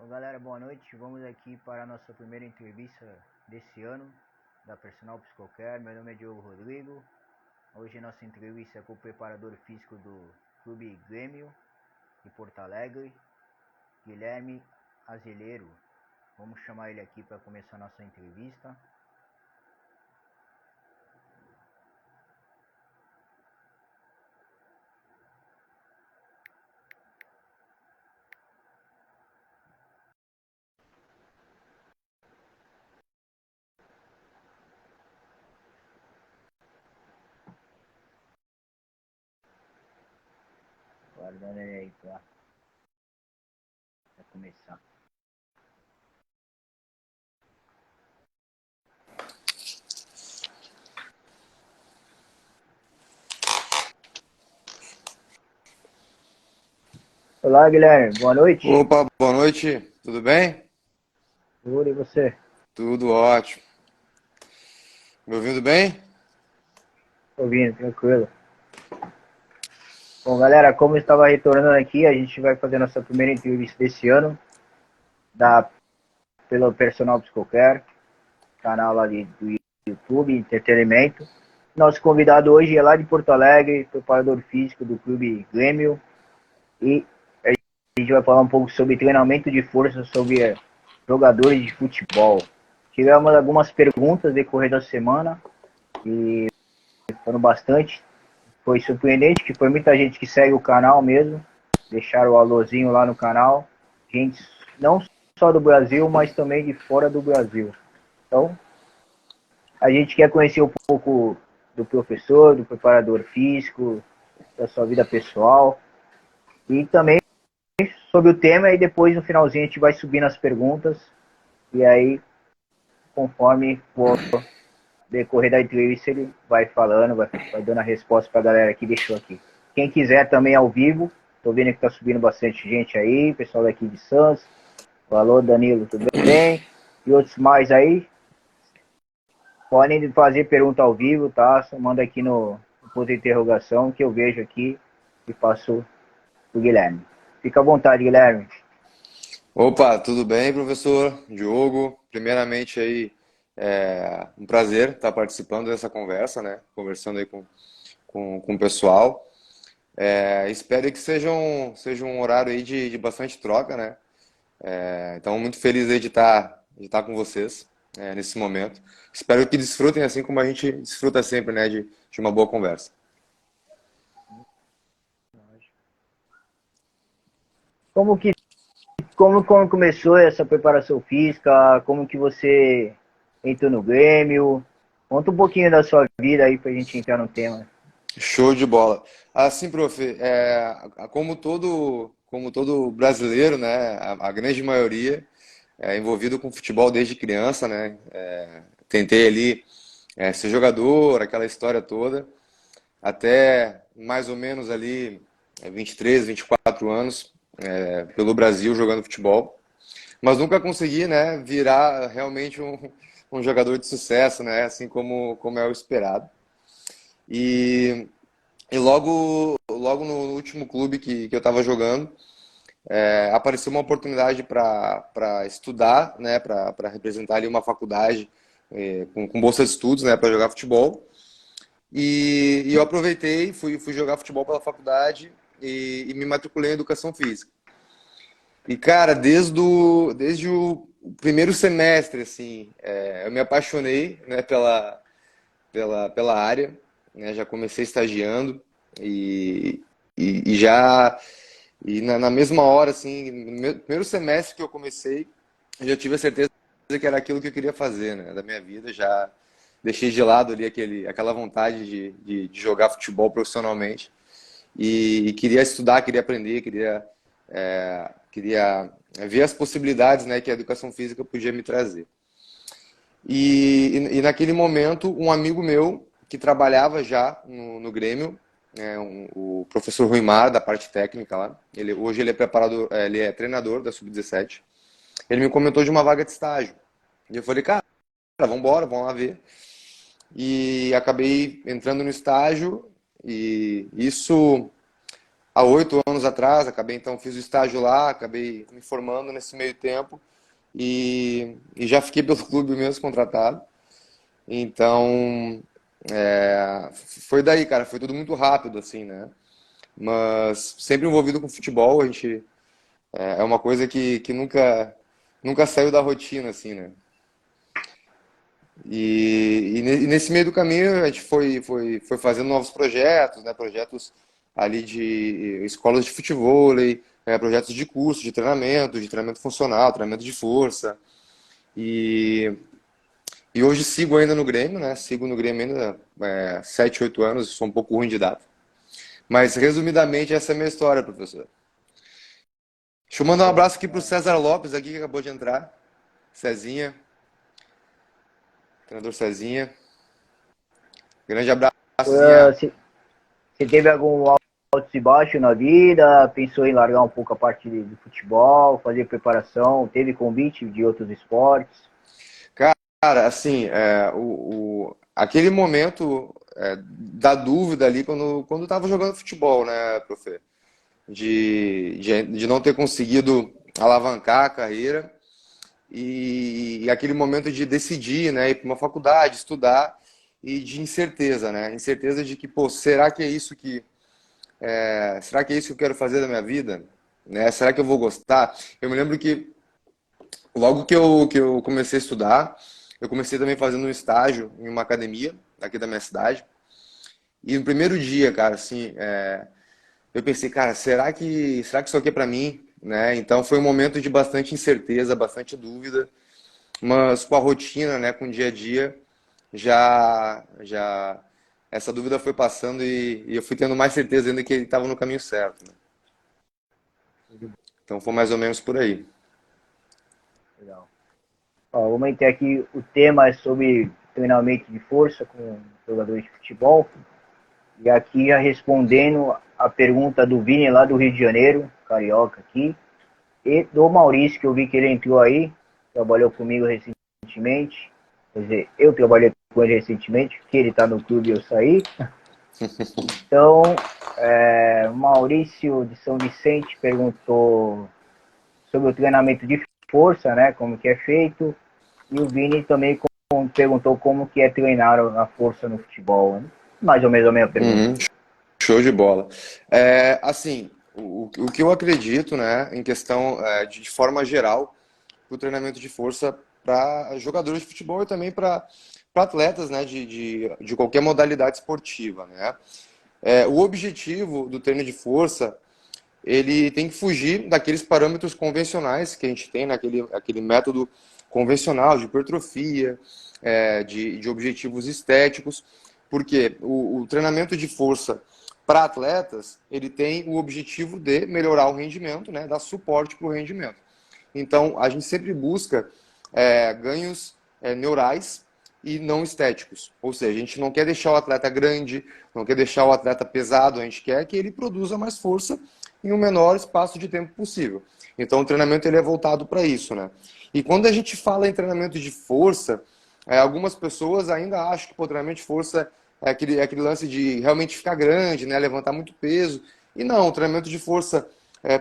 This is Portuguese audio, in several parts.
Bom, galera, boa noite. Vamos aqui para a nossa primeira entrevista desse ano da Personal Psicocare. Meu nome é Diogo Rodrigo. Hoje a nossa entrevista é com o preparador físico do Clube Grêmio de Porto Alegre, Guilherme Azevedo. Vamos chamar ele aqui para começar a nossa entrevista. Guardando ele aí para começar. Olá, Guilherme. Boa noite. Opa, boa noite, tudo bem? Tudo e você? Tudo ótimo. Me ouvindo bem? Ouvindo, tranquilo. Bom, galera, como eu estava retornando aqui, a gente vai fazer nossa primeira entrevista desse ano da, pelo Personal Psicocare, canal lá do YouTube, entretenimento. Nosso convidado hoje é lá de Porto Alegre, preparador físico do Clube Grêmio, e a gente vai falar um pouco sobre treinamento de força, sobre jogadores de futebol. Tivemos algumas perguntas decorrer da semana, e foram bastante. Foi surpreendente que foi muita gente que segue o canal mesmo, deixaram o alôzinho lá no canal, gente não só do Brasil, mas também de fora do Brasil. Então, a gente quer conhecer um pouco do professor, do preparador físico, da sua vida pessoal e também sobre o tema, e depois no finalzinho a gente vai subindo as perguntas e aí conforme for decorrer da entrevista ele vai falando, vai dando a resposta para a galera que deixou aqui. Quem quiser também ao vivo, tô vendo que tá subindo bastante gente aí, pessoal daqui de Santos. Alô, Danilo, tudo bem? E outros mais aí, podem fazer pergunta ao vivo, tá? Só manda aqui no ponto de interrogação que eu vejo aqui e passo pro Guilherme. Fica à vontade, Guilherme. Opa, tudo bem, professor Diogo? Primeiramente aí, um prazer estar participando dessa conversa, né? Conversando aí com o pessoal. Espero que seja um horário aí de bastante troca, né? Então, muito feliz aí de estar com vocês, nesse momento. Espero que desfrutem assim como a gente desfruta sempre, né? De uma boa conversa. Como que como começou essa preparação física? Como que você entrou no Grêmio? Conta um pouquinho da sua vida aí pra gente entrar no tema. Show de bola. Assim, prof, como todo brasileiro, né, a grande maioria é envolvido com futebol desde criança, né? Tentei ali ser jogador, aquela história toda, até mais ou menos ali 23, 24 anos pelo Brasil jogando futebol, mas nunca consegui, né, virar realmente um jogador de sucesso, né, assim como é o esperado. E e logo no último clube que eu estava jogando, apareceu uma oportunidade para estudar, né, para representar ali uma faculdade com bolsa de estudos, né, para jogar futebol. E eu aproveitei, fui jogar futebol pela faculdade e me matriculei em educação física. E, cara, desde o primeiro semestre, assim, eu me apaixonei, né, pela área, né, já comecei estagiando e, e já na mesma hora, assim, no meu primeiro semestre que eu comecei, eu já tive a certeza que era aquilo que eu queria fazer, né, da minha vida. Já deixei de lado ali aquela vontade de jogar futebol profissionalmente e queria estudar, queria aprender, queria ver as possibilidades, né, que a educação física podia me trazer. E naquele momento, um amigo meu que trabalhava já no Grêmio, o professor Ruimar, da parte técnica lá, hoje ele é preparador, ele é treinador da Sub-17, ele me comentou de uma vaga de estágio. E eu falei, cara, vamos embora, vamos lá ver. E acabei entrando no estágio, e isso há 8 anos atrás, acabei então, fiz o estágio lá, acabei me formando nesse meio tempo e já fiquei pelo clube mesmo contratado. Então, foi daí, cara, foi tudo muito rápido, assim, né? Mas sempre envolvido com futebol, a gente é uma coisa que nunca saiu da rotina, assim, né? E nesse meio do caminho a gente foi fazendo novos projetos, né? Projetos ali de escolas de futevôlei, projetos de curso, de treinamento funcional, treinamento de força. E, e hoje sigo ainda no Grêmio, né? Sigo no Grêmio ainda 7, 8 anos, sou um pouco ruim de data. Mas resumidamente essa é a minha história, professor. Deixa eu mandar um Bom, abraço aqui pro César Lopes, aqui que acabou de entrar. Cezinha, treinador Cezinha. Grande abraço, Cezinha. você teve algum altos e baixos na vida? Pensou em largar um pouco a parte de futebol, fazer preparação? Teve convite de outros esportes? Cara, assim, aquele momento da dúvida ali quando tava jogando futebol, né, profe? De não ter conseguido alavancar a carreira e aquele momento de decidir, né, ir para uma faculdade, estudar e de incerteza, né? Incerteza de que, pô, será que é isso que eu quero fazer da minha vida? Né? Será que eu vou gostar? Eu me lembro que logo que eu comecei a estudar, eu comecei também fazendo um estágio em uma academia aqui da minha cidade. E no primeiro dia, cara, assim, eu pensei, cara, será que isso aqui é pra mim? Né? Então foi um momento de bastante incerteza, bastante dúvida, mas com a rotina, né, com o dia a dia, já essa dúvida foi passando e eu fui tendo mais certeza ainda que ele estava no caminho certo. Né? Então foi mais ou menos por aí. Legal. Ó, vou manter aqui, o tema é sobre treinamento de força com jogadores de futebol. E aqui já respondendo a pergunta do Vini lá do Rio de Janeiro, carioca aqui, e do Maurício, que eu vi que ele entrou aí, trabalhou comigo recentemente. Quer dizer, eu trabalhei com ele recentemente, porque ele está no clube e eu saí. Então, Maurício de São Vicente perguntou sobre o treinamento de força, né, como que é feito. E o Vini também perguntou como que é treinar a força no futebol. Né? Mais ou menos a mesma pergunta. Uhum, show de bola. Assim, o que eu acredito, né, em questão de forma geral, o treinamento de força para jogadores de futebol e também para atletas, né, de qualquer modalidade esportiva, né? O objetivo do treino de força, ele tem que fugir daqueles parâmetros convencionais que a gente tem naquele aquele método convencional de hipertrofia, de objetivos estéticos, porque o treinamento de força para atletas, ele tem o objetivo de melhorar o rendimento, né, dar suporte para o rendimento. Então, a gente sempre busca ganhos neurais e não estéticos. Ou seja, a gente não quer deixar o atleta grande, não quer deixar o atleta pesado, a gente quer que ele produza mais força em um menor espaço de tempo possível. Então, o treinamento ele é voltado para isso, né? E quando a gente fala em treinamento de força, algumas pessoas ainda acham que o treinamento de força é aquele lance de realmente ficar grande, né? Levantar muito peso. E não, o treinamento de força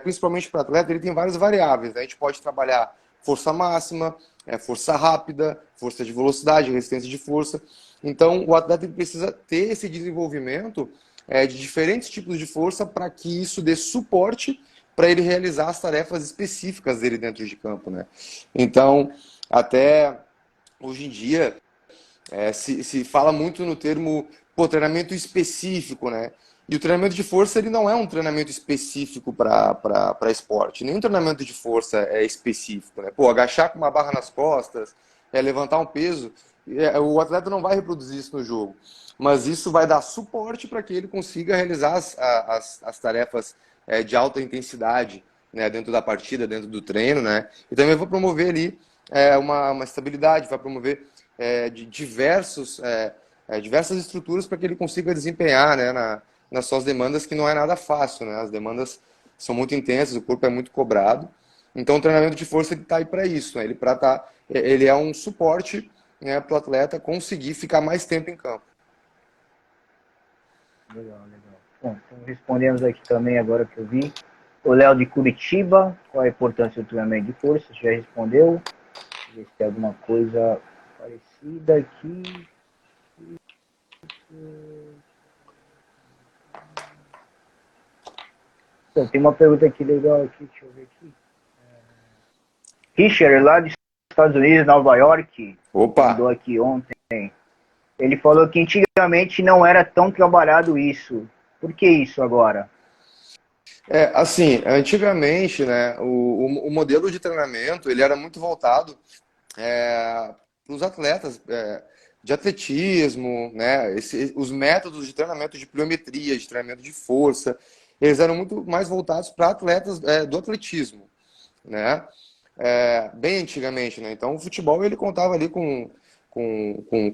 principalmente para atleta, ele tem várias variáveis. Né? A gente pode trabalhar força máxima, força rápida, força de velocidade, resistência de força. Então, o atleta precisa ter esse desenvolvimento de diferentes tipos de força para que isso dê suporte para ele realizar as tarefas específicas dele dentro de campo. Né? Então, até hoje em dia, se fala muito no termo treinamento específico, né? E o treinamento de força ele não é um treinamento específico para esporte. Nenhum treinamento de força é específico, né? Pô, agachar com uma barra nas costas, levantar um peso, o atleta não vai reproduzir isso no jogo. Mas isso vai dar suporte para que ele consiga realizar as tarefas de alta intensidade, né, dentro da partida, dentro do treino, né? E também vai promover ali uma estabilidade, vai promover de diversas estruturas para que ele consiga desempenhar, né, nas suas demandas, que não é nada fácil, né? As demandas são muito intensas, o corpo é muito cobrado. Então, o treinamento de força está aí para isso, né? Ele é um suporte, né, para o atleta conseguir ficar mais tempo em campo. Legal, legal. Bom, então respondemos aqui também agora que eu vi. O Léo de Curitiba, qual a importância do treinamento de força? Já respondeu. Deixa eu ver se tem alguma coisa parecida aqui. Então, tem uma pergunta aqui legal aqui, deixa eu ver aqui. Richard, lá dos Estados Unidos, Nova York, Opa! mandou aqui ontem. Ele falou que antigamente não era tão trabalhado isso. Por que isso agora? Assim, antigamente, né, o modelo de treinamento, ele era muito voltado para os atletas de atletismo, né, os métodos de treinamento de pliometria, de treinamento de força, eles eram muito mais voltados para atletas do atletismo, né, bem antigamente, né, então o futebol ele contava ali com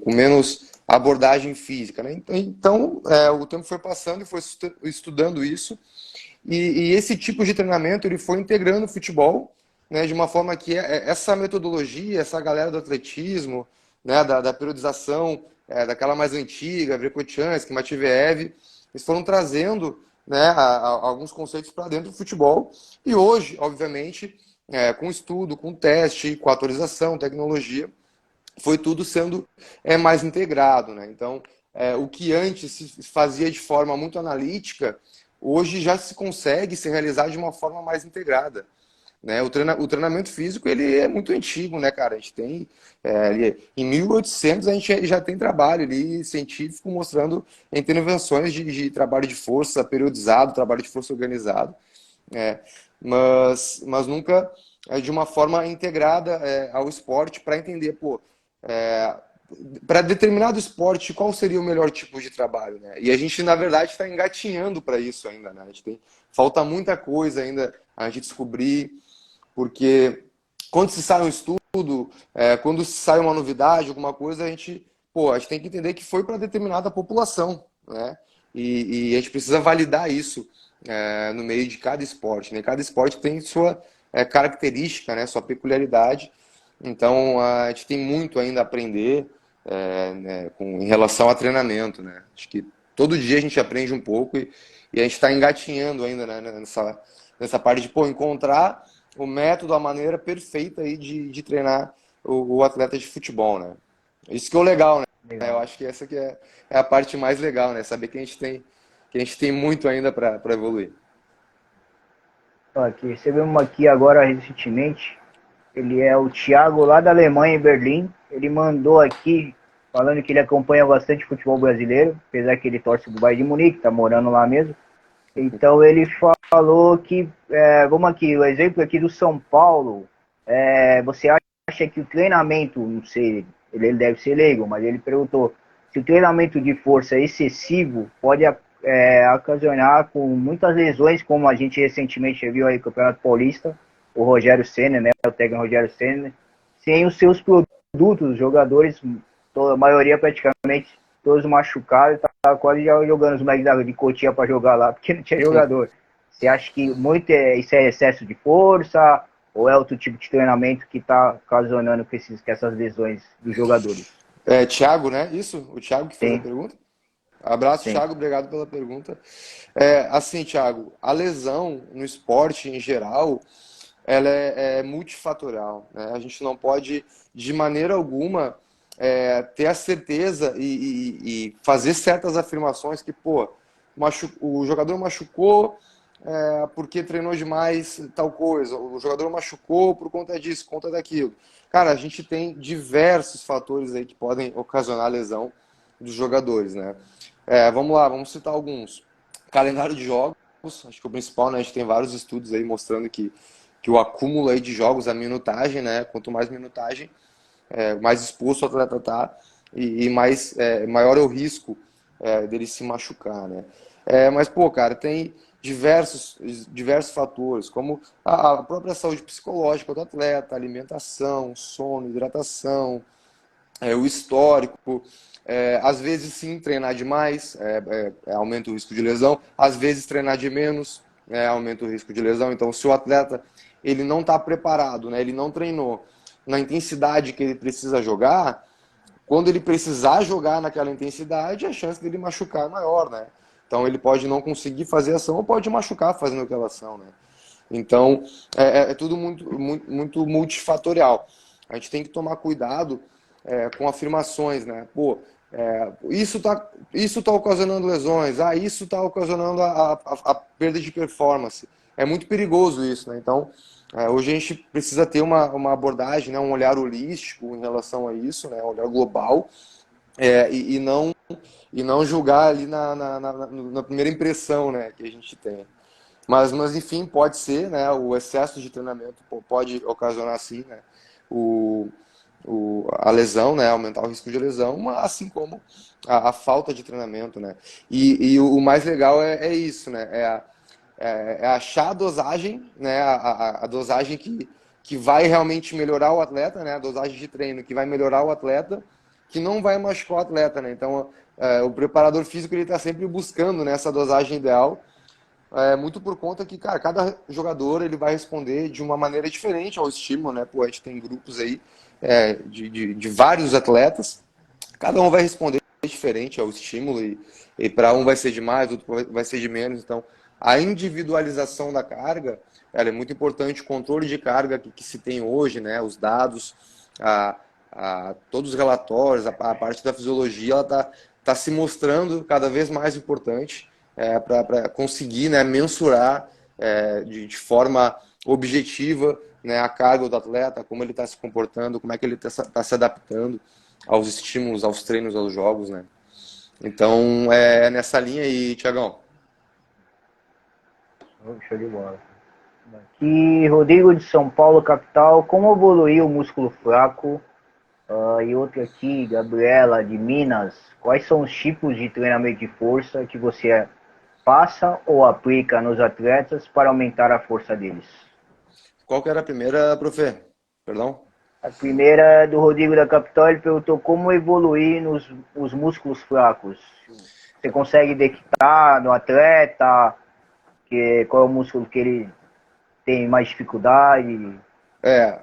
menos abordagem física, né, então o tempo foi passando e foi estudando isso, e esse tipo de treinamento ele foi integrando o futebol, né, de uma forma que essa metodologia, essa galera do atletismo, né, da periodização, daquela mais antiga, Verkhoshansky, Matveev, eles foram trazendo, né, alguns conceitos para dentro do futebol. E hoje, obviamente, com estudo, com teste, com atualização, tecnologia, foi tudo sendo mais integrado, né? Então, o que antes se fazia de forma muito analítica, hoje já se consegue se realizar de uma forma mais integrada, né? O treinamento físico ele é muito antigo, né, cara? A gente tem em 1800 a gente já tem trabalho ali científico mostrando intervenções de trabalho de força periodizado, trabalho de força organizado, é, mas nunca de uma forma integrada ao esporte para entender, pô, é, para determinado esporte, qual seria o melhor tipo de trabalho, né? E a gente, na verdade, está engatinhando para isso ainda, né? Falta muita coisa ainda a gente descobrir, porque quando se sai um estudo, quando se sai uma novidade, alguma coisa, a gente tem que entender que foi para determinada população, né? E a gente precisa validar isso no meio de cada esporte, né? Cada esporte tem sua característica, né? Sua peculiaridade. Então, a gente tem muito ainda a aprender né, em relação a treinamento, né? Acho que todo dia a gente aprende um pouco e a gente está engatinhando ainda, né, nessa parte de encontrar o método, a maneira perfeita aí de treinar o atleta de futebol, né? Isso que é o legal, né? Eu Legal. acho que essa que é a parte mais legal, né? Saber que a gente tem muito ainda para evoluir. Ó, aqui, recebemos aqui agora recentemente. Ele é o Thiago lá da Alemanha, em Berlim. Ele mandou aqui falando que ele acompanha bastante futebol brasileiro, apesar que ele torce do Bayern de Munique, tá morando lá mesmo. Então ele falou que, vamos aqui, o exemplo aqui do São Paulo, você acha que o treinamento, não sei, ele deve ser leigo, mas ele perguntou se o treinamento de força excessivo pode ocasionar com muitas lesões, como a gente recentemente viu aí no Campeonato Paulista, o Rogério Ceni, né, o técnico Rogério Ceni, sem os seus produtos, os jogadores, a maioria praticamente todos machucados, tava quase já jogando os moleques de Cotia para jogar lá, porque não tinha jogador. Você acha que muito isso é excesso de força ou é outro tipo de treinamento que está ocasionando com essas lesões dos jogadores? Thiago, né? Isso? O Thiago que fez a Sim, pergunta? Abraço, sim. Thiago, obrigado pela pergunta. Assim, Thiago, a lesão no esporte em geral, ela é multifatorial, né? A gente não pode, de maneira alguma, ter a certeza e fazer certas afirmações que, pô, o jogador machucou porque treinou demais tal coisa, o jogador machucou por conta disso, conta daquilo. Cara, a gente tem diversos fatores aí que podem ocasionar lesão dos jogadores, né? Vamos lá, vamos citar alguns. Calendário de jogos, acho que o principal, né? A gente tem vários estudos aí mostrando que o acúmulo aí de jogos, a minutagem, né? Quanto mais minutagem, mais exposto o atleta tá e maior é o risco dele se machucar, né? Mas, pô, cara, tem diversos fatores, como a própria saúde psicológica do atleta, alimentação, sono, hidratação, o histórico, às vezes sim treinar demais, aumenta o risco de lesão, às vezes treinar de menos, aumenta o risco de lesão. Então, se o atleta ele não está preparado, né, ele não treinou na intensidade que ele precisa jogar, quando ele precisar jogar naquela intensidade, a chance dele machucar é maior, né? Então ele pode não conseguir fazer ação ou pode machucar fazendo aquela ação, né? Então é tudo muito multifatorial. A gente tem que tomar cuidado com afirmações, né? Pô, isso tá ocasionando lesões, isso está ocasionando a perda de performance. É muito perigoso isso, né? Então, hoje a gente precisa ter uma abordagem, né? Um olhar holístico em relação a isso, né? Um olhar global, e não julgar ali na primeira impressão, né? Que a gente tem. Mas enfim, pode ser, né? O excesso de treinamento pode ocasionar, sim, né? O, a lesão, né? Aumentar o risco de lesão, assim como a falta de treinamento, né? E o mais legal é isso, né? É achar a dosagem, né? A dosagem que vai realmente melhorar o atleta, né? A dosagem de treino que vai melhorar o atleta, que não vai machucar o atleta, né? Então, o preparador físico ele está sempre buscando, né, essa dosagem ideal, muito por conta que, cara, cada jogador ele vai responder de uma maneira diferente ao estímulo, né? Pô, a gente tem grupos aí de vários atletas, cada um vai responder diferente ao estímulo e para um vai ser de mais, outro vai ser de menos. Então, a individualização da carga, ela é muito importante. O controle de carga que se tem hoje, né? Os dados, todos os relatórios, a parte da fisiologia, ela tá se mostrando cada vez mais importante para conseguir, né, mensurar de forma objetiva, né, a carga do atleta, como ele está se comportando, como é que ele está se adaptando aos estímulos, aos treinos, aos jogos, né? Então, nessa linha aí, Tiagão. Show de bola. Aqui, Rodrigo de São Paulo, capital. Como evoluir o músculo fraco? E outro aqui, Gabriela de Minas. Quais são os tipos de treinamento de força que você passa ou aplica nos atletas para aumentar a força deles? Qual que era a primeira, profe? Perdão? A primeira é do Rodrigo da Capital, ele perguntou como evoluir nos músculos fracos. Você consegue detectar no atleta qual é o músculo que ele tem mais dificuldade?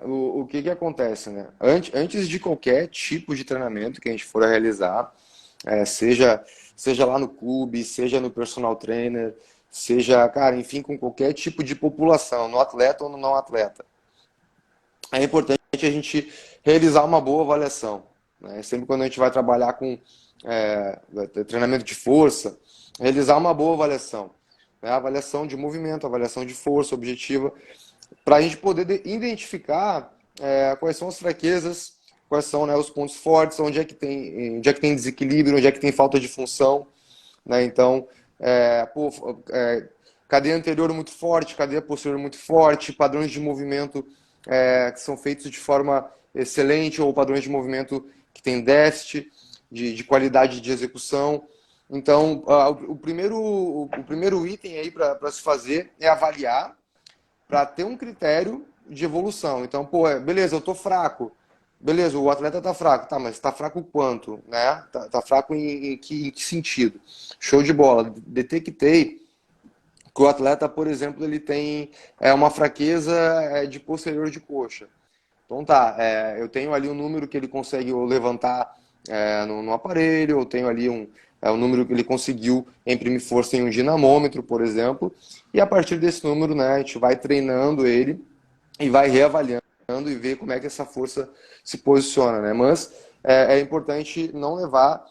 O que acontece, né? Antes de qualquer tipo de treinamento que a gente for realizar, seja lá no clube, seja no personal trainer, seja, cara, enfim, com qualquer tipo de população, no atleta ou no não atleta, é importante a gente realizar uma boa avaliação, né? Sempre quando a gente vai trabalhar com treinamento de força, realizar uma boa avaliação, né? Avaliação de movimento, avaliação de força objetiva, para a gente poder identificar quais são as fraquezas, quais são, né, os pontos fortes, onde é que tem desequilíbrio, onde é que tem falta de função, né? Então, cadeia anterior muito forte, cadeia posterior muito forte, padrões de movimento que são feitos de forma excelente ou padrões de movimento que tem déficit de qualidade de execução. Então, o primeiro item aí para se fazer é avaliar para ter um critério de evolução. Então, beleza, eu tô fraco. Beleza, o atleta tá fraco. Tá, mas tá fraco quanto, né? Tá fraco em que sentido? Show de bola. Detectei que o atleta, por exemplo, ele tem uma fraqueza de posterior de coxa. Então tá, eu tenho ali um número que ele consegue levantar no aparelho, eu tenho ali um número que ele conseguiu imprimir força em um dinamômetro, por exemplo, e a partir desse número, né, a gente vai treinando ele e vai reavaliando e ver como é que essa força se posiciona, né? Mas é importante não levar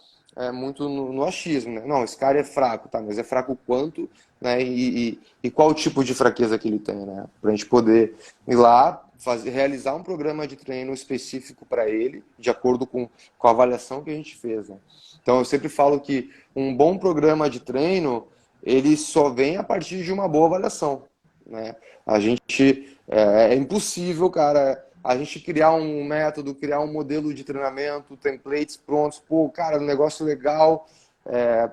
muito no achismo, né? Não, esse cara é fraco, tá? Mas é fraco quanto, né? E qual o tipo de fraqueza que ele tem, né? Para a gente poder ir lá, realizar um programa de treino específico para ele, de acordo com a avaliação que a gente fez, né? Então, eu sempre falo que um bom programa de treino, ele só vem a partir de uma boa avaliação, né? A gente é impossível, cara, a gente criar um método, criar um modelo de treinamento, templates prontos, pô, cara, um negócio legal, é,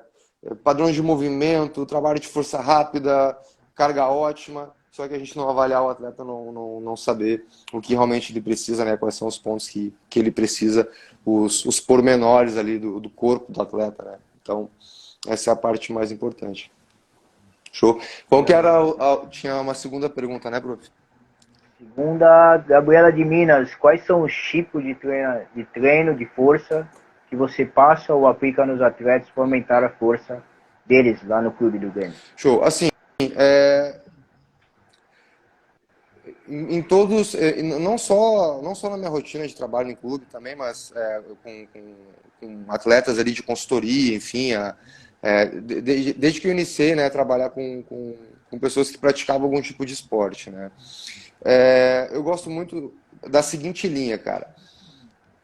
padrões de movimento, trabalho de força rápida, carga ótima, só que a gente não avaliar o atleta, não saber o que realmente ele precisa, né? Quais são os pontos que ele precisa, os pormenores ali do corpo do atleta, né? Então, essa é a parte mais importante. Show. Qual que era tinha uma segunda pergunta, né, prof? Segunda, Gabriela de Minas. Quais são os tipos de treino de força que você passa ou aplica nos atletas para aumentar a força deles lá no clube do Grêmio? Show. Assim, é, em todos, não só na minha rotina de trabalho em clube também, mas com atletas ali de consultoria, enfim, desde que eu iniciei, né, a trabalhar com pessoas que praticavam algum tipo de esporte, né. Eu gosto muito da seguinte linha, cara: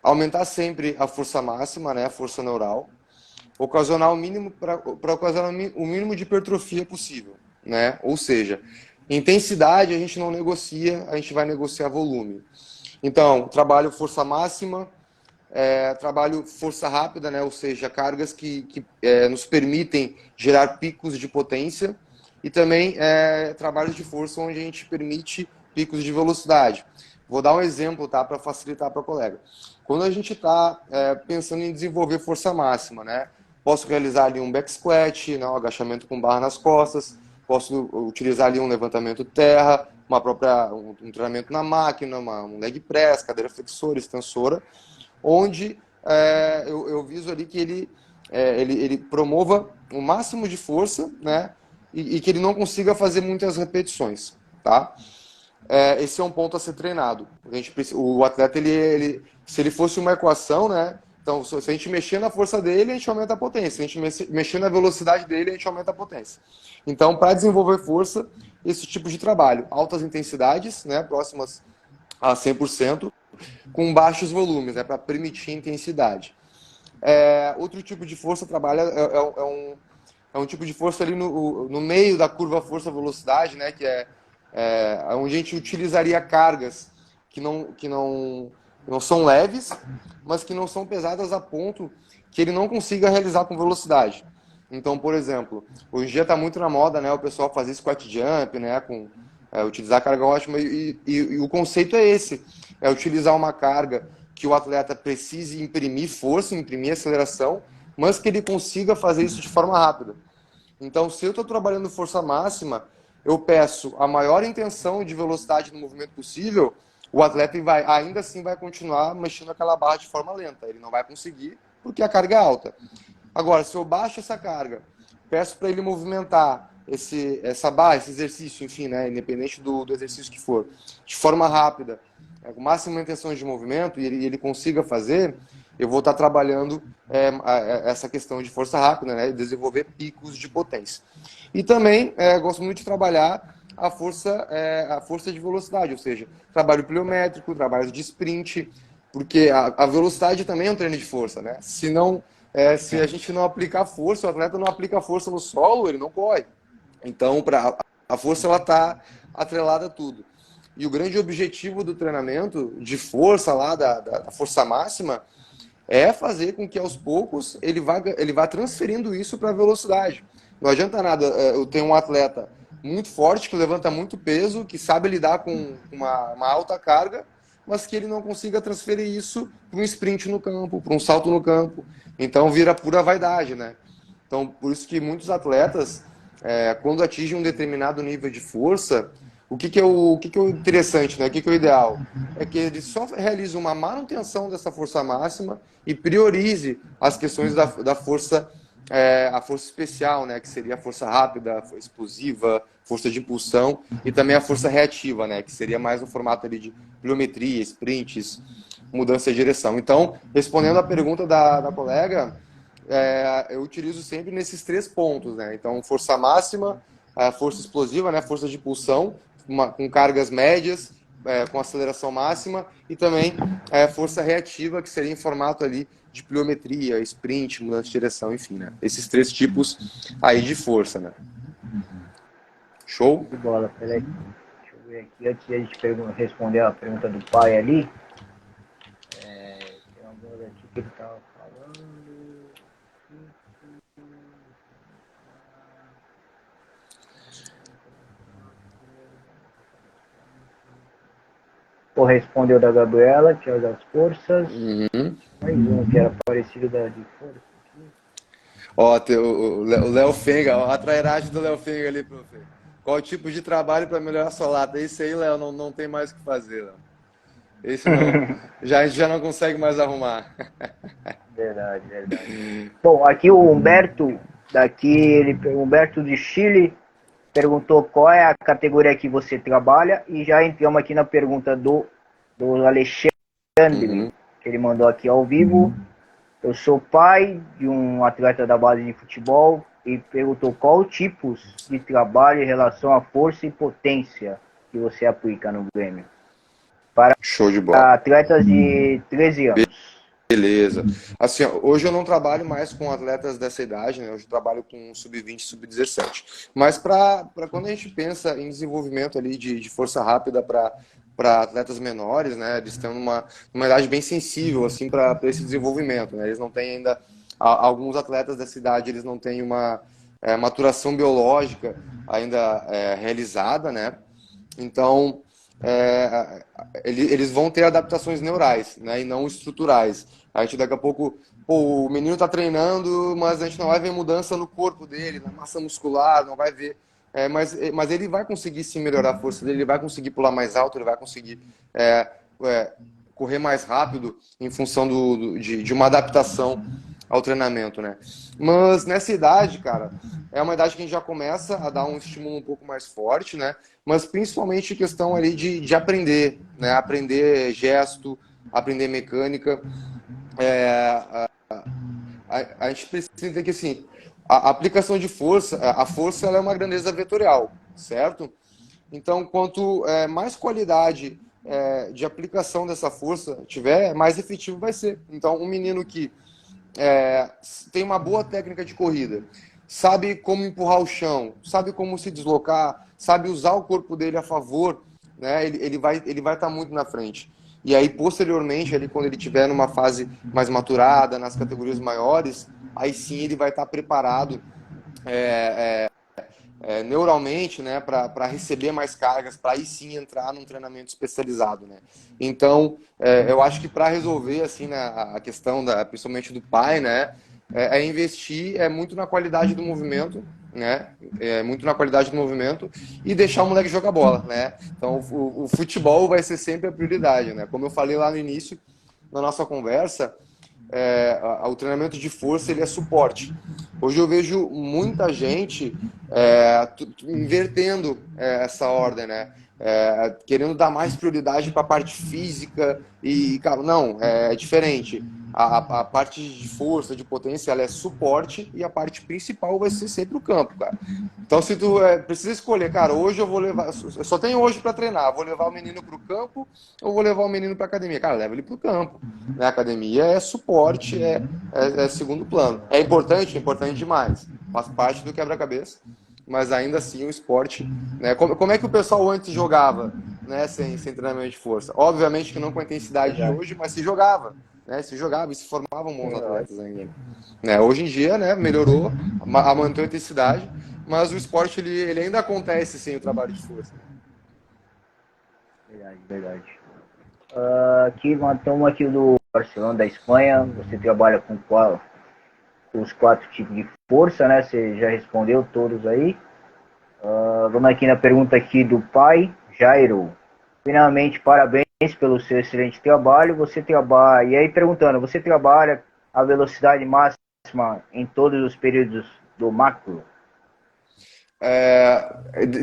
aumentar sempre a força máxima, né, a força neural, ocasionar o mínimo para ocasionar o mínimo de hipertrofia possível, né? Ou seja, intensidade a gente não negocia, a gente vai negociar volume. Então, trabalho força máxima, trabalho força rápida, né? Ou seja, cargas que nos permitem gerar picos de potência, e também trabalhos de força onde a gente permite picos de velocidade. Vou dar um exemplo, tá, para facilitar para o colega. Quando a gente está pensando em desenvolver força máxima, né? Posso realizar ali um back squat, né, um agachamento com barra nas costas, posso utilizar ali um levantamento terra, um treinamento na máquina, um leg press, cadeira flexora, extensora, onde eu viso ali que ele promova o máximo de força, né, e que ele não consiga fazer muitas repetições, tá? Esse é um ponto a ser treinado. O atleta, se ele fosse uma equação, né? Então, se a gente mexer na força dele, a gente aumenta a potência. Se a gente mexer na velocidade dele, a gente aumenta a potência. Então, para desenvolver força, esse tipo de trabalho, altas intensidades, né, próximas a 100%, com baixos volumes, né, para permitir intensidade. Outro tipo de força trabalha é um tipo de força ali no meio da curva força-velocidade, né, que onde a gente utilizaria cargas que não são leves, mas que não são pesadas a ponto que ele não consiga realizar com velocidade. Então, por exemplo, hoje em dia está muito na moda, né, o pessoal fazer squat jump, né, utilizar carga ótima, e o conceito é esse: utilizar uma carga que o atleta precise imprimir força, imprimir aceleração, mas que ele consiga fazer isso de forma rápida. Então, se eu estou trabalhando força máxima, eu peço a maior intenção de velocidade no movimento possível, o atleta ainda assim vai continuar mexendo aquela barra de forma lenta. Ele não vai conseguir porque a carga é alta. Agora, se eu baixo essa carga, peço para ele movimentar essa barra, esse exercício, enfim, né, independente do exercício que for, de forma rápida, com máxima intenção de movimento, e ele consiga fazer, eu vou estar trabalhando essa questão de força rápida, né, e desenvolver picos de potência. E também gosto muito de trabalhar a força de velocidade, ou seja, trabalho pliométrico, trabalho de sprint, porque a velocidade também é um treino de força, né? Se a gente não aplicar força, o atleta não aplica força no solo, ele não corre. Então, a força ela está atrelada a tudo. E o grande objetivo do treinamento de força lá, da força máxima, é fazer com que aos poucos ele vá transferindo isso para a velocidade. Não adianta nada eu ter um atleta muito forte, que levanta muito peso, que sabe lidar com uma alta carga, mas que ele não consiga transferir isso para um sprint no campo, para um salto no campo. Então vira pura vaidade, né? Então, por isso que muitos atletas, quando atingem um determinado nível de força, o que é o interessante, né? O que é o ideal? É que ele só realize uma manutenção dessa força máxima e priorize as questões da força, a força especial, né? Que seria a força rápida, a força explosiva, força de impulsão, e também a força reativa, né? Que seria mais no formato ali de pliometria, sprints, mudança de direção. Então, respondendo à pergunta da colega, eu utilizo sempre nesses 3 pontos, né? Então, força máxima, a força explosiva, né? Força de impulsão, com cargas médias, com aceleração máxima, e também força reativa, que seria em formato ali de pliometria, sprint, mudança de direção, enfim, né? Esses 3 tipos aí de força, né? Show? De bola, peraí. Deixa eu ver aqui, antes de a gente responder a pergunta do pai ali. Tem uma bola aqui que ele estava falando. Correspondeu da Gabriela, que é das forças. Mais um que era parecido da de força. Ó, o Léo Fenga, ó, a trairagem do Léo Fenga ali, prof. Qual tipo de trabalho para melhorar a sua lata? Esse aí, Léo, não tem mais o que fazer, Léo. Esse não, a gente já não consegue mais arrumar. Verdade, verdade. Bom, aqui o Humberto Daqui, Humberto de Chile perguntou qual é a categoria que você trabalha e já entramos aqui na pergunta do Alexandre, que ele mandou aqui ao vivo. Eu sou pai de um atleta da base de futebol e perguntou qual tipos de trabalho em relação à força e potência que você aplica no Grêmio para Show de bola. atletas de 13 anos. Beleza. Assim, ó, hoje eu não trabalho mais com atletas dessa idade, né? Hoje eu trabalho com sub-20 sub-17. Mas para quando a gente pensa em desenvolvimento ali de força rápida para atletas menores, né? Eles estão numa idade bem sensível assim para esse desenvolvimento, né? Eles não têm ainda alguns atletas dessa idade, eles não têm uma maturação biológica ainda realizada, né? Então eles vão ter adaptações neurais, né, e não estruturais. A gente daqui a pouco, pô, o menino está treinando, mas a gente não vai ver mudança no corpo dele, na massa muscular, não vai ver. Mas ele vai conseguir sim melhorar a força dele, ele vai conseguir pular mais alto, ele vai conseguir correr mais rápido em função de uma adaptação ao treinamento, né? Mas nessa idade, cara, é uma idade que a gente já começa a dar um estímulo um pouco mais forte, né? Mas principalmente questão ali de aprender, né? Aprender gesto, aprender mecânica. A gente precisa entender que assim, a aplicação de força, a força ela é uma grandeza vetorial, certo? Então, quanto mais qualidade de aplicação dessa força tiver, mais efetivo vai ser. Então, um menino que tem uma boa técnica de corrida, sabe como empurrar o chão, sabe como se deslocar, sabe usar o corpo dele a favor, né? Ele vai estar muito na frente. E aí, posteriormente, ali, quando ele estiver numa fase mais maturada, nas categorias maiores, aí sim ele vai estar preparado neuralmente, né, para receber mais cargas, para aí sim entrar num treinamento especializado, né? Então, eu acho que para resolver assim, né, a questão principalmente do pai, né, investir muito na qualidade do movimento, né, muito na qualidade do movimento e deixar o moleque jogar bola, né? Então, o futebol vai ser sempre a prioridade, né? Como eu falei lá no início na nossa conversa, o treinamento de força ele é suporte. Hoje eu vejo muita gente invertendo essa ordem, né? Querendo dar mais prioridade para a parte física e, cara, não, é diferente. A parte de força, de potência, ela é suporte e a parte principal vai ser sempre o campo, cara. Então, se tu precisa escolher, cara, hoje eu vou levar, eu só tenho hoje para treinar, vou levar o menino para o campo ou vou levar o menino para academia? Cara, leva ele para o campo. Né? A academia é suporte, é segundo plano. É importante? Importante demais. Faz parte do quebra-cabeça, mas ainda assim o esporte, né? Como é que o pessoal antes jogava, né? Sem treinamento de força? Obviamente que não com a intensidade de hoje, mas se jogava. Né, se jogava e se formavam bons atletas ainda. Né, hoje em dia, né, melhorou, aumentou a intensidade, mas o esporte ele ainda acontece sem o trabalho de força. Verdade, verdade. Aqui matamos aqui do Barcelona da Espanha. Você trabalha com os 4 tipos de força, né? Você já respondeu todos aí. Vamos aqui na pergunta aqui do pai, Jairo. Finalmente, parabéns pelo seu excelente trabalho. Você trabalha, e aí perguntando, você trabalha a velocidade máxima em todos os períodos do macro?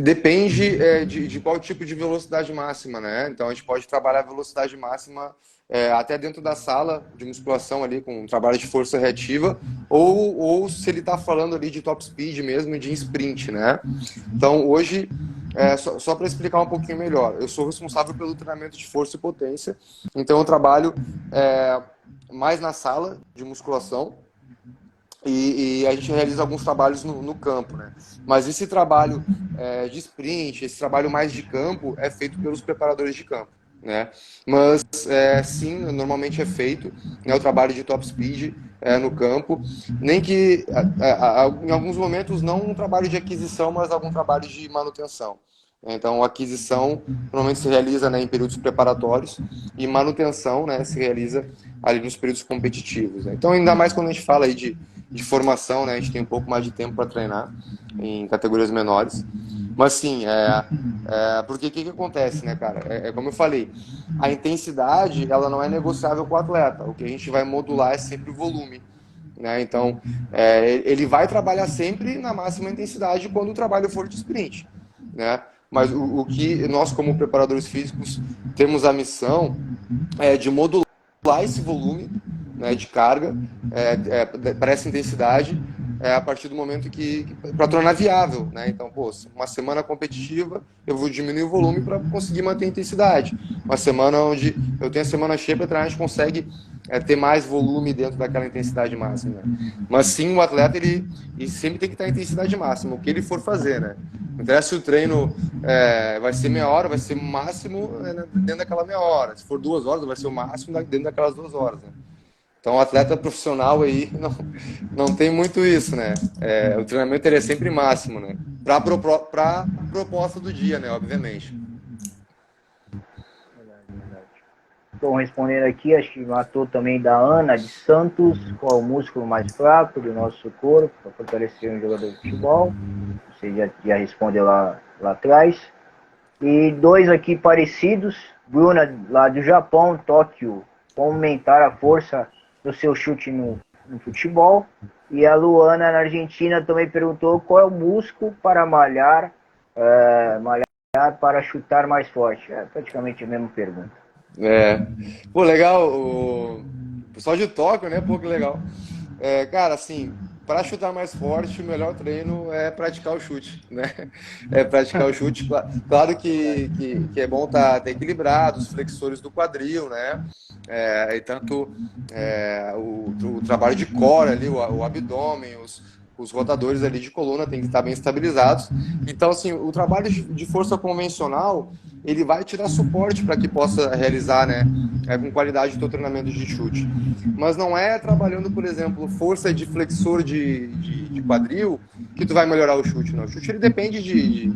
Depende de qual tipo de velocidade máxima, né? Então a gente pode trabalhar a velocidade máxima até dentro da sala de musculação ali com um trabalho de força reativa ou se ele está falando ali de top speed mesmo, de sprint, né? Então hoje, só para explicar um pouquinho melhor, eu sou responsável pelo treinamento de força e potência, então eu trabalho mais na sala de musculação, e a gente realiza alguns trabalhos no campo, né? Mas esse trabalho de sprint, esse trabalho mais de campo, é feito pelos preparadores de campo, né? Mas sim, normalmente é feito, né, o trabalho de top speed no campo, nem que em alguns momentos não um trabalho de aquisição, mas algum trabalho de manutenção. Então, a aquisição normalmente se realiza, né, em períodos preparatórios e manutenção, né, se realiza ali nos períodos competitivos, né? Então, ainda mais quando a gente fala aí de formação, né, a gente tem um pouco mais de tempo para treinar em categorias menores. Mas sim, porque o que acontece, né, cara? Como eu falei, a intensidade ela não é negociável com o atleta. O que a gente vai modular é sempre o volume. né? Então, ele vai trabalhar sempre na máxima intensidade quando o trabalho for de sprint, né? Mas o que nós, como preparadores físicos, temos a missão de modular esse volume, né, de carga para essa intensidade a partir do momento para tornar viável, né? Então, pô, uma semana competitiva, eu vou diminuir o volume para conseguir manter a intensidade. Uma semana onde eu tenho a semana cheia para treinar, a gente consegue ter mais volume dentro daquela intensidade máxima. Né? Mas sim, o atleta ele sempre tem que estar em intensidade máxima, o que ele for fazer, né? Não interessa se o treino vai ser meia hora, vai ser o máximo dentro daquela meia hora. Se for 2 horas, vai ser o máximo dentro daquelas 2 horas. Né? Então, o atleta profissional aí não tem muito isso, né? O treinamento ele é sempre máximo, né? Para a proposta do dia, né? Obviamente. Bom, respondendo aqui, acho que matou também da Ana de Santos, qual o músculo mais fraco do nosso corpo para fortalecer um jogador de futebol. Você já respondeu lá atrás. E dois aqui parecidos, Bruna lá do Japão, Tóquio, como aumentar a força do seu chute no futebol. E a Luana na Argentina também perguntou qual é o músculo para malhar para chutar mais forte. É praticamente a mesma pergunta. Pô, legal. O pessoal de Tóquio, né? Pô, que legal. Cara, assim, para chutar mais forte, o melhor treino é praticar o chute, né? É praticar o chute. Claro que é bom estar equilibrado, os flexores do quadril, né? E tanto o trabalho de core ali, o abdômen, os rotadores ali de coluna tem que estar bem estabilizados. Então, assim, o trabalho de força convencional, ele vai te dar suporte para que possa realizar, né, com qualidade o teu treinamento de chute. Mas não é trabalhando, por exemplo, força de flexor de quadril que tu vai melhorar o chute, não. O chute ele depende de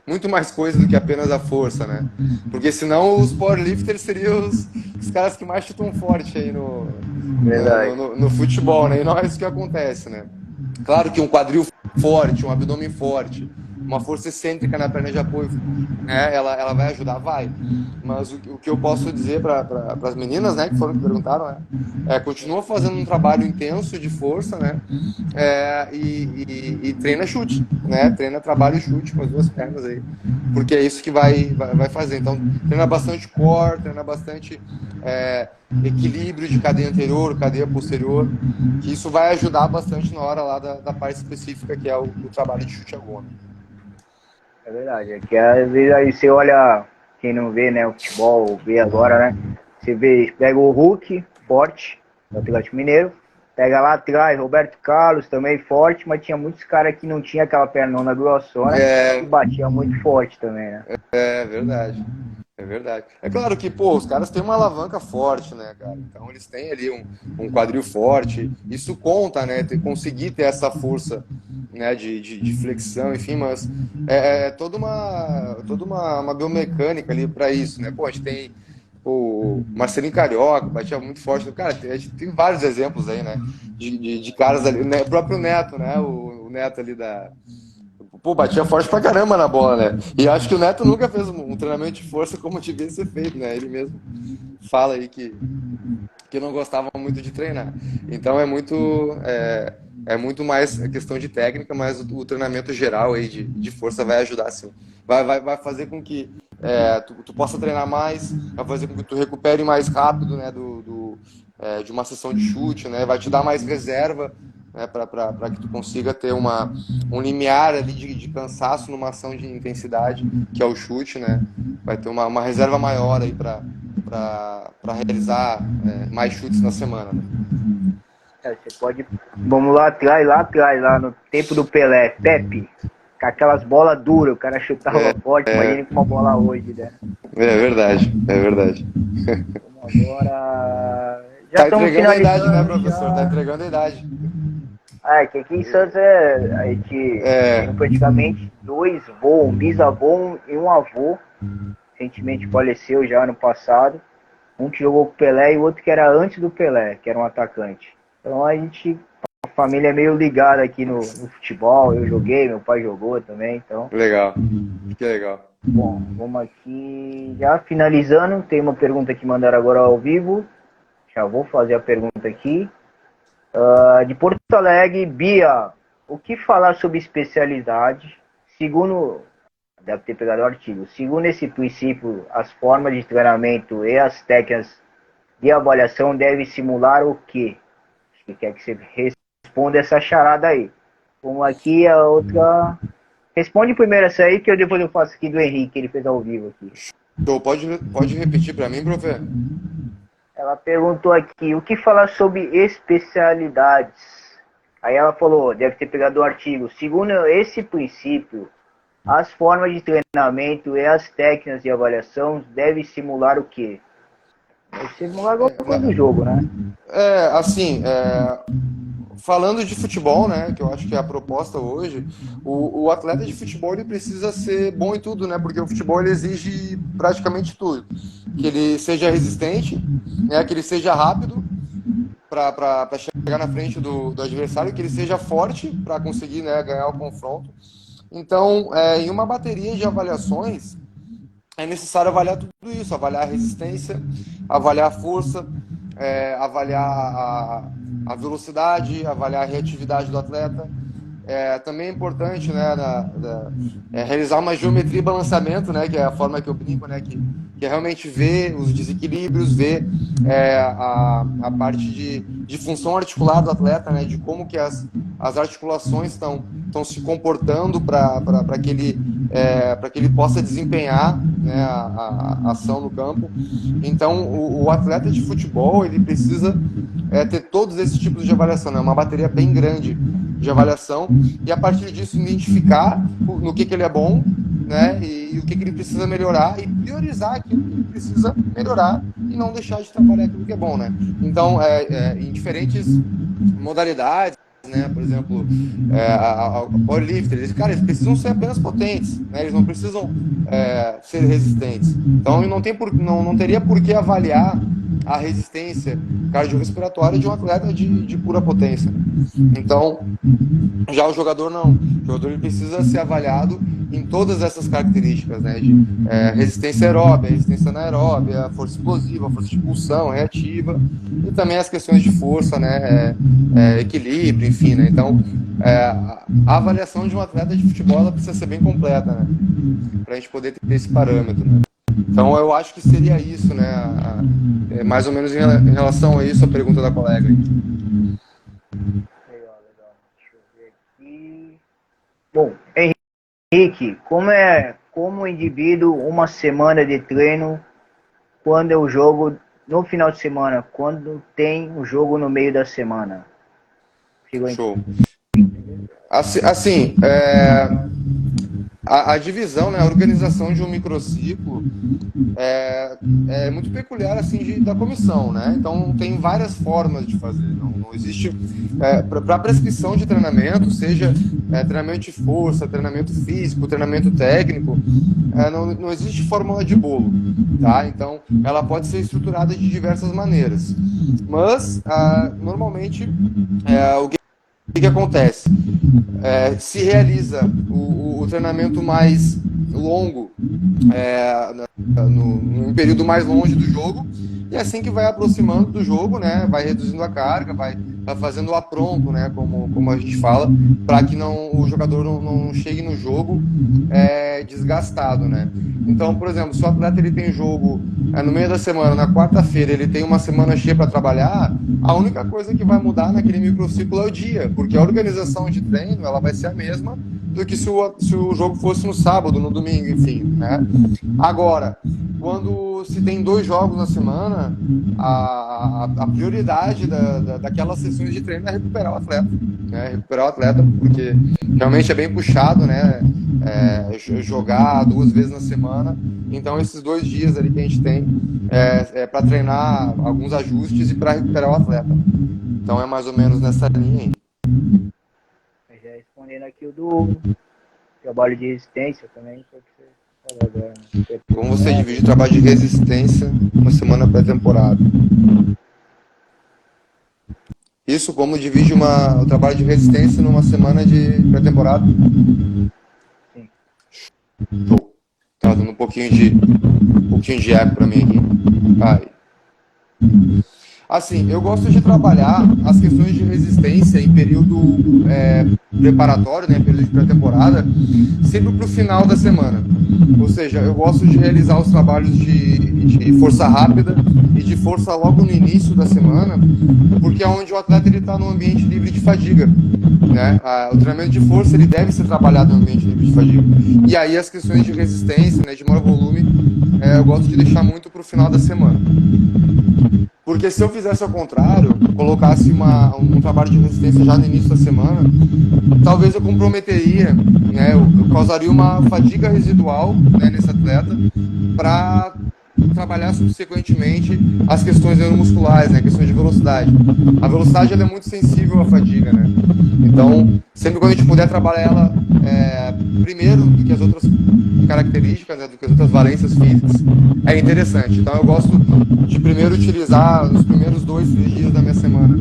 muito mais coisa do que apenas a força, né? Porque senão os powerlifters seriam os caras que mais chutam forte aí no futebol, né? E não é isso que acontece, né? Claro que um quadril forte, um abdômen forte, uma força excêntrica na perna de apoio, né, ela vai ajudar? Vai. Mas o que eu posso dizer para as meninas, né, que foram que perguntaram, continua fazendo um trabalho intenso de força, né, e treina chute, né, treina trabalho e chute com as duas pernas aí, porque é isso que vai fazer. Então, treina bastante core, treina bastante equilíbrio de cadeia anterior, cadeia posterior, que isso vai ajudar bastante na hora lá da parte específica que é o trabalho de chute a goma. É verdade, é que às vezes aí você olha, quem não vê, né, o futebol, vê agora, né, você vê, pega o Hulk, forte, do Atlético Mineiro, pega lá atrás, Roberto Carlos, também forte, mas tinha muitos caras que não tinha aquela pernona grossona e batia muito forte também, né. É verdade. É verdade. É claro que, pô, os caras têm uma alavanca forte, né, cara? Então eles têm ali um quadril forte. Isso conta, né? Conseguir ter essa força, né, de flexão, enfim, mas toda uma biomecânica ali para isso, né? Pô, a gente tem o Marcelinho Carioca, batia muito forte. Cara, a gente tem vários exemplos aí, né? De caras ali, né? O próprio Neto, né? O Neto ali da. Pô, batia forte pra caramba na bola, né? E acho que o Neto nunca fez um treinamento de força como devia ser feito, né? Ele mesmo fala aí que não gostava muito de treinar. Então é muito mais a questão de técnica, mas o treinamento geral aí de força vai ajudar sim. Vai fazer com que tu possa treinar mais, vai fazer com que tu recupere mais rápido, né, de uma sessão de chute, né? Vai te dar mais reserva, né, para que tu consiga ter um limiar ali de cansaço numa ação de intensidade, que é o chute, né? Vai ter uma reserva maior aí para realizar mais chutes na semana. Né? Você pode, vamos lá atrás, lá no tempo do Pelé, Pepe, com aquelas bolas duras, o cara chutava forte, imagine com uma bola hoje, né. É verdade, é verdade. Agora, já Tá estamos entregando a idade, né, finalizando, professor? Tá já. entregando a idade. Que aqui em Santos a gente tem É, praticamente dois voos, um bisavô e um avô, recentemente faleceu já ano passado. Um que jogou com o Pelé e o outro que era antes do Pelé, que era um atacante. Então a família é meio ligada aqui no futebol. Eu joguei, meu pai jogou também, então. legal. Que legal. Bom, vamos aqui. Já finalizando, tem uma pergunta que mandaram agora ao vivo. Já vou fazer a pergunta aqui. De Porto Alegre, Bia, o que falar sobre especialidade? Segundo, deve ter pegado o artigo, segundo esse princípio, as formas de treinamento e as técnicas de avaliação devem simular o quê? Acho que quer que você responda essa charada aí. Como aqui a outra. Responde primeiro essa aí, que depois eu faço aqui do Henrique, ele fez ao vivo aqui. Show. Pode repetir para mim, profe? Ela perguntou aqui, o que falar sobre especialidades? Aí ela falou, deve ter pegado o artigo. Segundo esse princípio, as formas de treinamento e as técnicas de avaliação devem simular o quê? Deve simular alguma coisa do jogo, né? Assim, falando de futebol, né, que eu acho que é a proposta hoje, o atleta de futebol ele precisa ser bom em tudo, né, porque o futebol ele exige praticamente tudo. Que ele seja resistente, né, que ele seja rápido para chegar na frente do adversário, que ele seja forte para conseguir, né, ganhar o confronto. Então, em uma bateria de avaliações, é necessário avaliar tudo isso, avaliar a resistência, avaliar a força, avaliar a velocidade, avaliar a reatividade do atleta. Também é importante, né, realizar uma geometria e balanceamento, né, que é a forma que eu brinco, né, que é realmente ver os desequilíbrios, ver a parte de função articular do atleta, né, de como que as articulações estão se comportando para que ele possa desempenhar, né, a ação no campo. Então, o atleta de futebol ele precisa ter todos esses tipos de avaliação, né, uma bateria bem grande de avaliação, e a partir disso identificar no que ele é bom, né, e o que ele precisa melhorar, e priorizar aquilo que ele precisa melhorar e não deixar de trabalhar aquilo que é bom, né. Então, em diferentes modalidades, né, por exemplo, a powerlifter, eles precisam ser apenas potentes, né, eles não precisam ser resistentes. Então, não teria por que avaliar a resistência cardiorrespiratória de um atleta de pura potência. Então, já o jogador não. O jogador ele precisa ser avaliado em todas essas características, né? De resistência aeróbia, resistência anaeróbia, força explosiva, força de impulsão, reativa, e também as questões de força, né? Equilíbrio, enfim, né? Então, a avaliação de um atleta de futebol ela precisa ser bem completa, né? Para a gente poder ter esse parâmetro, né? Então, eu acho que seria isso, né? Mais ou menos em relação a isso, a pergunta da colega aí. Legal. Deixa eu ver aqui. Bom, Henrique, como o indivíduo uma semana de treino quando eu jogo no final de semana, quando tem o jogo no meio da semana? Show. Assim, a divisão, né, a organização de um microciclo é muito peculiar assim da comissão, né? Então tem várias formas de fazer. Não existe para a prescrição de treinamento, seja treinamento de força, treinamento físico, treinamento técnico, não existe fórmula de bolo, tá? Então ela pode ser estruturada de diversas maneiras, mas normalmente o que acontece? Se realiza o treinamento mais longo, num período mais longe do jogo, e assim que vai aproximando do jogo, né, vai reduzindo a carga, vai fazendo o apronto, né, como a gente fala, para que o jogador não chegue no jogo desgastado, né. Então, por exemplo, se o atleta ele tem jogo no meio da semana, na quarta-feira, ele tem uma semana cheia para trabalhar, a única coisa que vai mudar naquele microciclo é o dia, porque a organização de treino ela vai ser a mesma do que se o jogo fosse no sábado, no domingo, enfim, né? Agora, quando se tem 2 jogos na semana, a prioridade daquelas sessões de treino é recuperar o atleta, né? Recuperar o atleta, porque realmente é bem puxado, né? Jogar 2 vezes na semana. Então, esses 2 dias ali que a gente tem para treinar alguns ajustes e para recuperar o atleta. Então, é mais ou menos nessa linha aí. Já respondendo aqui o do trabalho de resistência também, foi o que você falou agora, né? Como você divide o trabalho de resistência numa semana pré-temporada? Isso, como divide o trabalho de resistência numa semana de pré-temporada? Sim. Show. Tá dando um pouquinho de eco para mim aqui. Assim, eu gosto de trabalhar as questões de resistência em período preparatório, né, período de pré-temporada, sempre para o final da semana. Ou seja, eu gosto de realizar os trabalhos de força rápida e de força logo no início da semana, porque é onde o atleta está num ambiente livre de fadiga. Né? O treinamento de força ele deve ser trabalhado no ambiente livre de fadiga. E aí as questões de resistência, né, de maior volume, eu gosto de deixar muito para o final da semana. Porque se eu fizesse ao contrário, colocasse um trabalho de resistência já no início da semana, talvez eu comprometeria, né, eu causaria uma fadiga residual, né, nesse atleta, para trabalhar subsequentemente as questões neuromusculares, né, questões de velocidade. A velocidade ela é muito sensível à fadiga, né? Então, sempre quando a gente puder trabalhar ela primeiro do que as outras características, né, do que as outras valências físicas, é interessante. Então, eu gosto de primeiro utilizar nos primeiros 2, 3 dias da minha semana,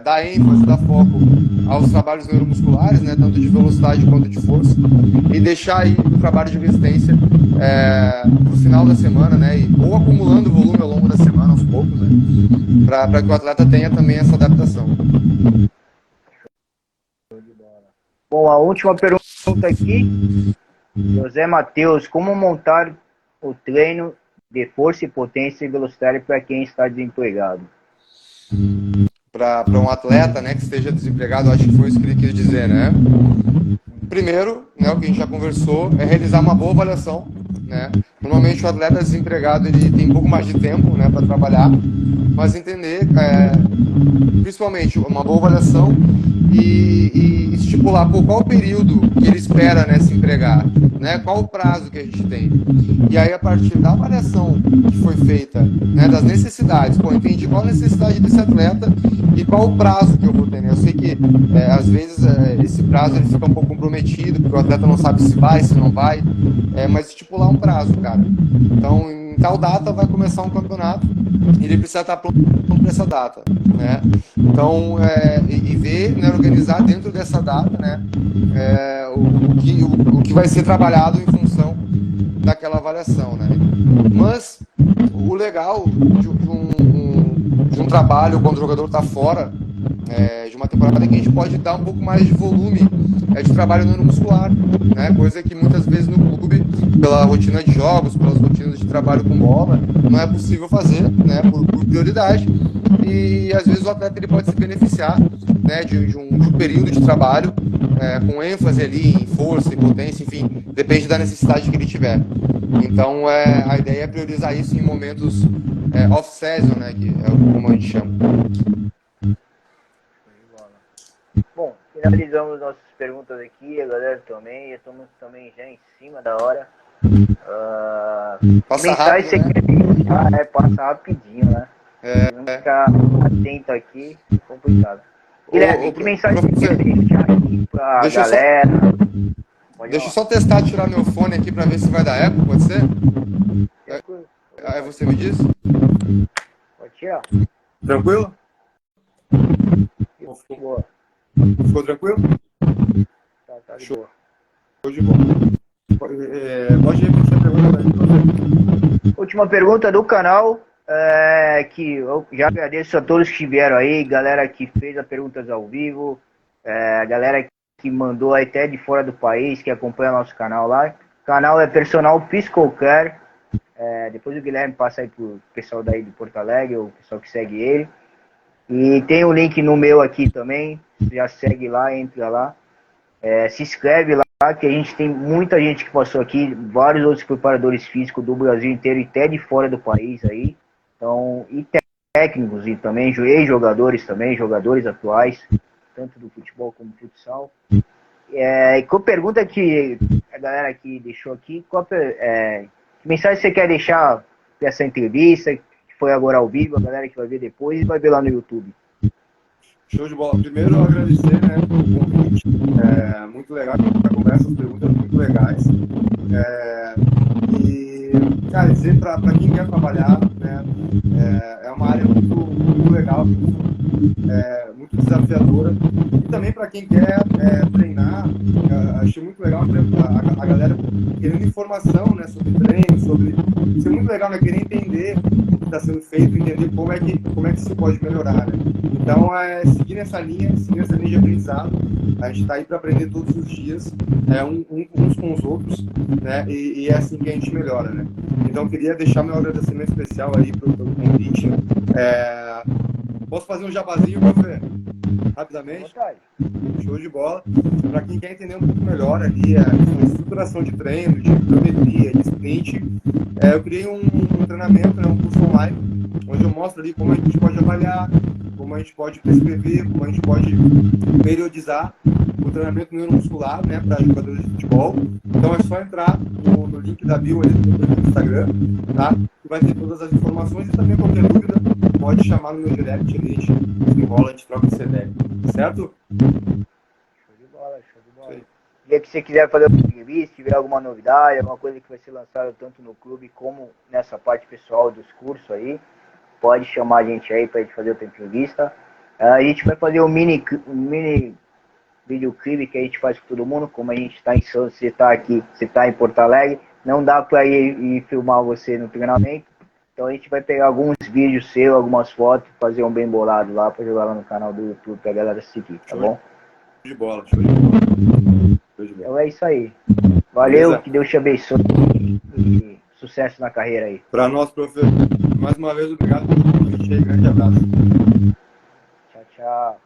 dar ênfase, dar foco aos trabalhos neuromusculares, né, tanto de velocidade quanto de força, e deixar aí o trabalho de resistência no final da semana, né, ou acumulando volume ao longo da semana, aos poucos, né, para que o atleta tenha também essa adaptação. Bom, a última pergunta aqui, José Matheus, como montar o treino de força e potência e velocidade para quem está desempregado? Para um atleta, né, que esteja desempregado, acho que foi isso que ele quis dizer, né? Primeiro, né, o que a gente já conversou, é realizar uma boa avaliação, né? Normalmente o atleta desempregado ele tem um pouco mais de tempo, né, para trabalhar, mas entender, principalmente, uma boa avaliação e estipular qual o período que ele espera, né, se empregar, né? Qual o prazo que a gente tem. E aí, a partir da avaliação que foi feita, né, das necessidades, entendi qual a necessidade desse atleta e qual o prazo que eu vou ter. Né? Eu sei que, às vezes, esse prazo ele fica um pouco comprometido, porque o atleta não sabe se vai, se não vai, mas estipular um prazo, cara. Então, em tal data vai começar um campeonato e ele precisa estar pronto para essa data, né? Então, e ver, né, organizar dentro dessa data, né, o que vai ser trabalhado em função daquela avaliação, né? Mas o legal de um trabalho quando o jogador está fora de uma temporada é que a gente pode dar um pouco mais de volume de trabalho neuromuscular, né? Coisa que muitas vezes no clube, pela rotina de jogos, pelas rotinas de trabalho com bola, não é possível fazer, né? Por prioridade. E às vezes o atleta ele pode se beneficiar, né, de um período de trabalho com ênfase ali em força e potência, enfim, depende da necessidade que ele tiver. Então a ideia é priorizar isso em momentos off-season, né, que é como a gente chama. Bom, finalizamos nossas perguntas aqui, a galera também, estamos também já em cima da hora. Passa mensagem rápido, você né? quer deixar, passa rapidinho, né? Vamos ficar atento aqui, complicado. Guilherme, que mensagem você quer deixar aqui pra galera? Deixa eu só testar, tirar meu fone aqui para ver se vai dar eco, pode ser? Aí você me diz? Pode tirar. Tranquilo? Boa. Ficou tranquilo? Tá de Show. boa. Show de bola. Pode repetir a pergunta aí. Última pergunta do canal, que eu já agradeço a todos que estiveram aí, galera que fez as perguntas ao vivo, galera que mandou até de fora do país, que acompanha nosso canal lá. O canal é Personal Physical. Depois o Guilherme passa aí pro pessoal daí de Porto Alegre, o pessoal que segue ele. E tem o link no meu aqui também, já segue lá, entra lá. Se inscreve lá, que a gente tem muita gente que passou aqui, vários outros preparadores físicos do Brasil inteiro e até de fora do país aí. Então, e técnicos e também ex-jogadores também, jogadores atuais, tanto do futebol como do futsal. Com a pergunta que a galera aqui deixou aqui, que mensagem você quer deixar para essa entrevista, que foi agora ao vivo, a galera que vai ver depois e vai ver lá no YouTube? Show de bola. Primeiro, agradecer, né, pelo convite. Muito legal a conversa, as perguntas muito legais. E, cara, dizer para quem quer trabalhar, né, é uma área muito legal, muito desafiadora. E também para quem quer treinar, achei muito legal a galera querendo informação, né, sobre treino, sobre... Isso é muito muito legal, né? Querer entender o que está sendo feito, entender como é que se pode melhorar, né? Então, seguir nessa linha de aprendizado. A gente está aí para aprender todos os dias, uns com os outros, né? E é assim que a gente melhora, né? Então, queria deixar meu agradecimento especial aí pelo convite. Posso fazer um jabazinho, Fê? Rapidamente? Show de bola. Para quem quer entender um pouco melhor ali a estruturação de treino, de pliometria, de sprint, eu criei um treinamento, né, um curso online, onde eu mostro ali como a gente pode avaliar, como a gente pode prescrever, como a gente pode periodizar o treinamento neuromuscular, né, para jogadores de futebol. Então é só entrar no link da bio ali do Instagram, tá? Que vai ter todas as informações e também qualquer dúvida pode chamar no meu direct ali, a gente enrola, a gente troca esse ideia, certo? Show de bola, show de bola. E que você quiser fazer uma entrevista, se tiver alguma novidade, alguma coisa que vai ser lançada tanto no clube como nessa parte pessoal dos cursos aí, pode chamar a gente aí pra gente fazer outra entrevista. A gente vai fazer um mini videoclipe que a gente faz com todo mundo, como a gente está em Santos, você está aqui, você está em Porto Alegre, não dá para ir e filmar você no treinamento, então a gente vai pegar alguns vídeos seus, algumas fotos, fazer um bem bolado lá para jogar lá no canal do YouTube pra galera seguir, tá bom? Show de bola, show de bola. Então é isso aí. Valeu, beleza? Que Deus te abençoe e sucesso na carreira aí. Para nós, professor, mais uma vez, obrigado pelo convite aí, grande abraço. Tchau, tchau.